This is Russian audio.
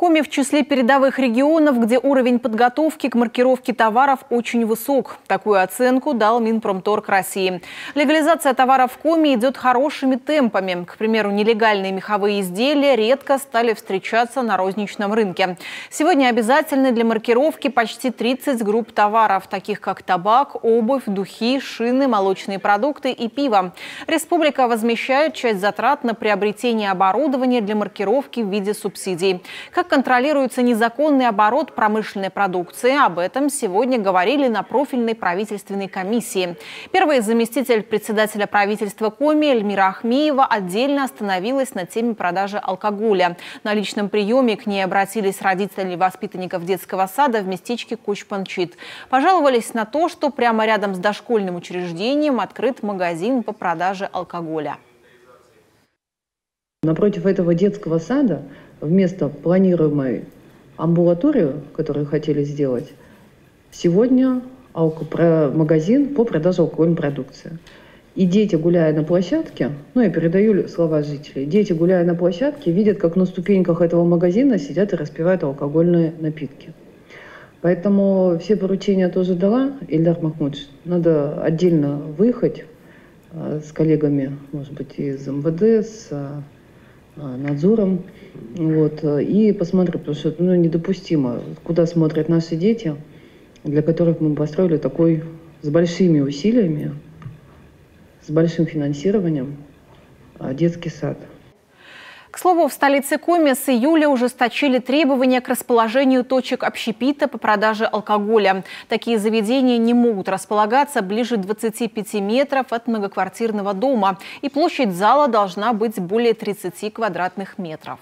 Коми в числе передовых регионов, где уровень подготовки к маркировке товаров очень высок. Такую оценку дал Минпромторг России. Легализация товаров в Коми идет хорошими темпами. К примеру, нелегальные меховые изделия редко стали встречаться на розничном рынке. Сегодня обязательны для маркировки почти 30 групп товаров, таких как табак, обувь, духи, шины, молочные продукты и пиво. Республика возмещает часть затрат на приобретение оборудования для маркировки в виде субсидий. Как контролируется незаконный оборот промышленной продукции? Об этом сегодня говорили на профильной правительственной комиссии. Первый заместитель председателя правительства Коми Эльмира Ахмеева отдельно остановилась на теме продажи алкоголя. На личном приеме к ней обратились родители воспитанников детского сада в местечке Кучпанчит. Пожаловались на то, что прямо рядом с дошкольным учреждением открыт магазин по продаже алкоголя. Напротив этого детского сада вместо планируемой амбулатории, которую хотели сделать, сегодня магазин по продаже алкогольной продукции. И дети, гуляя на площадке, я передаю слова жителей, дети, гуляя на площадке, видят, как на ступеньках этого магазина сидят и распивают алкогольные напитки. Поэтому все поручения тоже дала Ильдар Махмудович. Надо отдельно выехать с коллегами, может быть, из МВД, с надзором, и посмотреть, потому что это недопустимо, куда смотрят наши дети, для которых мы построили такой с большими усилиями, с большим финансированием детский сад. К слову, в столице Коми с июля ужесточили требования к расположению точек общепита по продаже алкоголя. Такие заведения не могут располагаться ближе 25 метров от многоквартирного дома, и площадь зала должна быть более 30 квадратных метров.